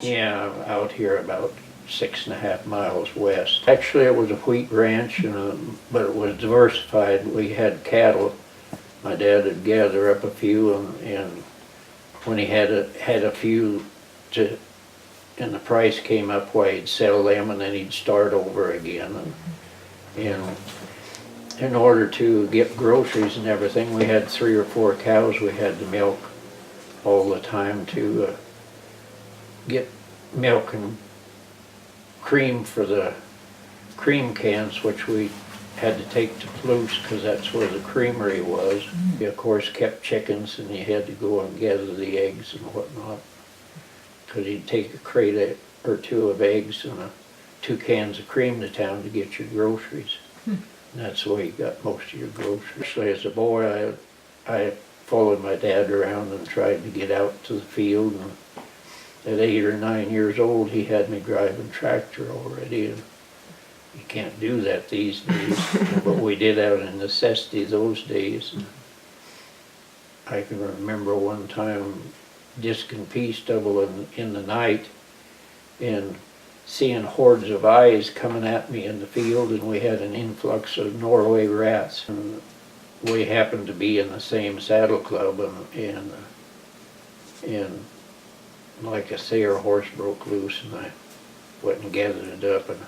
Yeah, out here about 6.5 miles west. Actually, it was a wheat ranch, but it was diversified. We had cattle. My dad would gather up a few, and when he had a few to, and the price came up, why he'd sell them, and then he'd start over again. And in order to get groceries and everything, we had 3 or 4 cows we had to milk all the time to get milk and cream for the cream cans, which we had to take to Palouse because that's where the creamery was. We of course kept chickens, and you had to go and gather the eggs and whatnot, because you'd take a crate or 2 of eggs and 2 cans of cream to town to get your groceries. And that's the way you got most of your groceries. Actually, as a boy, I followed my dad around and tried to get out to the field, and at 8 or 9 years old, he had me driving tractor already, and you can't do that these days, but we did out of necessity those days. I can remember one time discing pea stubble in the night and seeing hordes of eyes coming at me in the field, and we had an influx of Norway rats. And we happened to be in the same saddle club, and like I say, our horse broke loose, and I went and gathered it up, and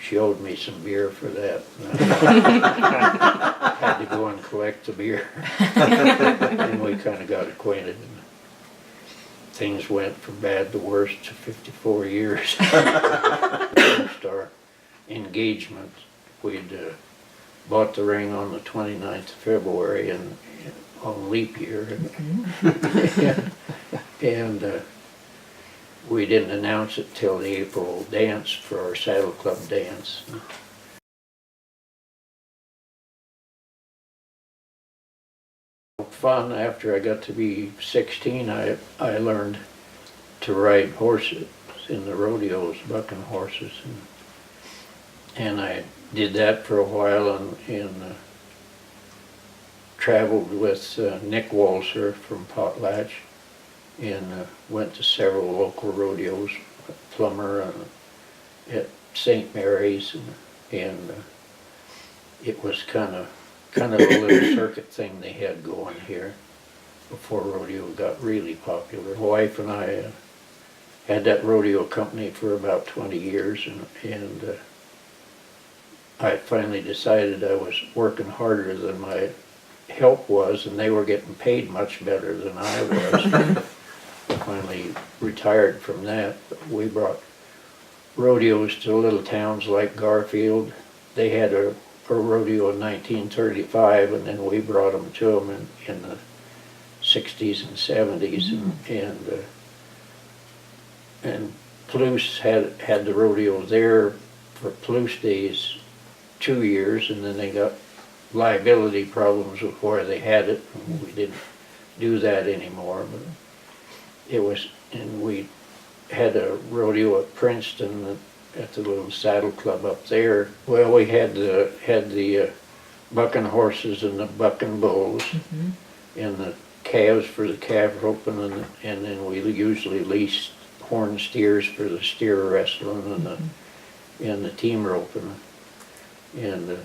she owed me some beer for that. I had to go and collect the beer. And we kind of got acquainted, and things went from bad to worse to 54 years. First our engagement, we'd bought the ring on the 29th of February and on leap year. And we didn't announce it till the April dance for our saddle club dance. Fun. After I got to be 16, I learned to ride horses in the rodeos, bucking horses, and I did that for a while, and traveled with Nick Walser from Potlatch, and went to several local rodeos, Plummer, at St. Mary's, and it was kind of a little circuit thing they had going here before rodeo got really popular. My wife and I had that rodeo company for about 20 years, and I finally decided I was working harder than my help was, and they were getting paid much better than I was. I finally retired from that. We brought rodeos to little towns like Garfield. They had a rodeo in 1935, and then we brought them to them in the 60s and 70s, and Palouse had the rodeo there for Palouse days 2 years, and then they got liability problems with where they had it, and we didn't do that anymore. But it was, and we had a rodeo at Princeton at the little saddle club up there. Well, we had the bucking horses and the bucking bulls, and the calves for the calf roping, and then we usually leased horn steers for the steer wrestling and the team roping. And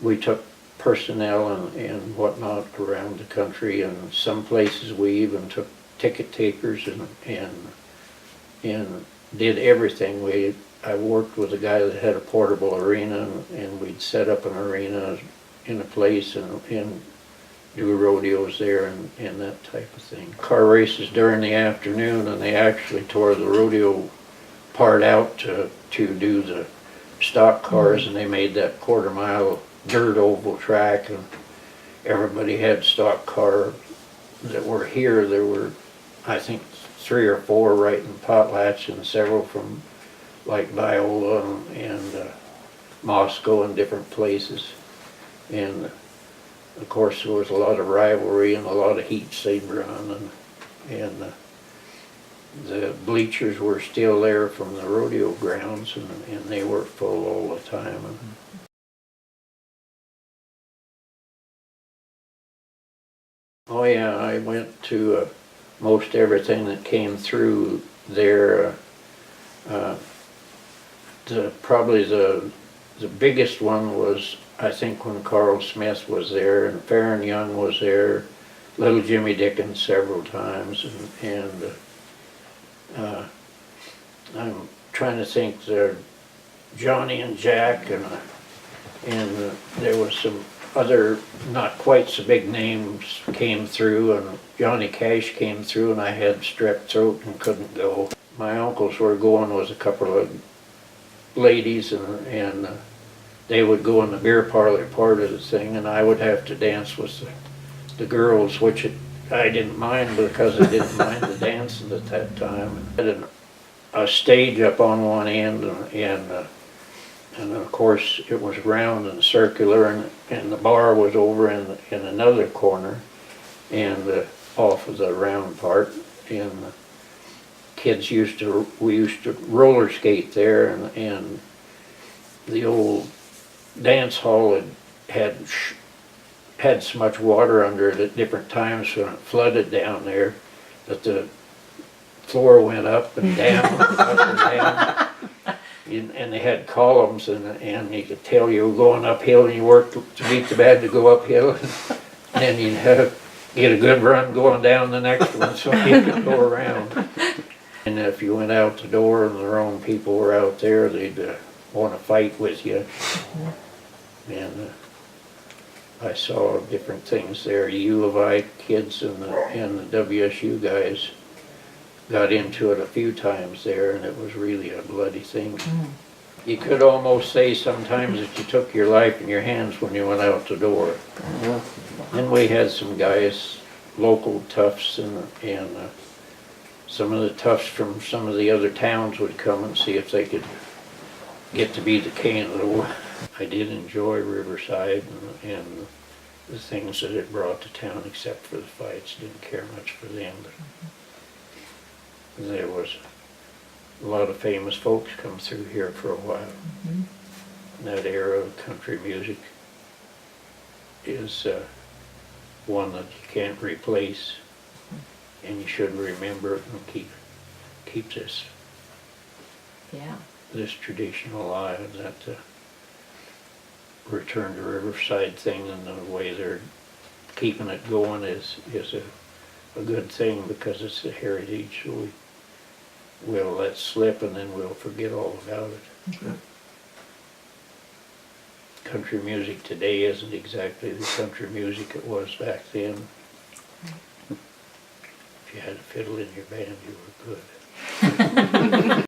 we took personnel and whatnot around the country, and some places we even took ticket takers and did everything. I worked with a guy that had a portable arena, and we'd set up an arena in a place and do rodeos there and that type of thing. Car races during the afternoon, and they actually tore the rodeo part out to do the stock cars, and they made that quarter-mile dirt oval track, and everybody had stock car that were here. There were, I think, 3 or 4 right in Potlatch, and several from like Viola and Moscow and different places. And of course there was a lot of rivalry and a lot of heats they'd run, and the bleachers were still there from the rodeo grounds, and they were full all the time. Oh yeah, I went to most everything that came through there. Probably the biggest one was, I think, when Carl Smith was there, and Farron Young was there, Little Jimmy Dickens several times, and I'm trying to think, there Johnny and Jack, and there was some other not quite so big names came through, and Johnny Cash came through, and I had strep throat and couldn't go. My uncles were going with a couple of ladies, and they would go in the beer parlor part of the thing, and I would have to dance with the girls, which I didn't mind because I didn't mind the dancing at that time. I had a stage up on one end, and of course it was round and circular, and the bar was over in another corner, and off of the round part, and kids we used to roller skate there, and the old dance hall had so much water under it at different times when it flooded down there that the floor went up and down, up and down. And they had columns, and you could tell you were going uphill, and you worked to beat the bad to go uphill, and then you'd get a good run going down the next one so you could go around. And if you went out the door and the wrong people were out there, they'd want to fight with you. And I saw different things there. U of I kids and the WSU guys got into it a few times there, and it was really a bloody thing. You could almost say sometimes that you took your life in your hands when you went out the door. Then we had some guys, local toughs, and some of the toughs from some of the other towns would come and see if they could get to be the king of the world. I did enjoy Riverside and the things that it brought to town, except for the fights. Didn't care much for them. But there was a lot of famous folks come through here for a while. That era of country music is one that you can't replace, and you should remember it and keep this this tradition alive. That return to Riverside thing and the way they're keeping it going is a good thing, because it's a heritage. So we'll let slip and then we'll forget all about it. Country music today isn't exactly the country music it was back then. If you had a fiddle in your band, you were good.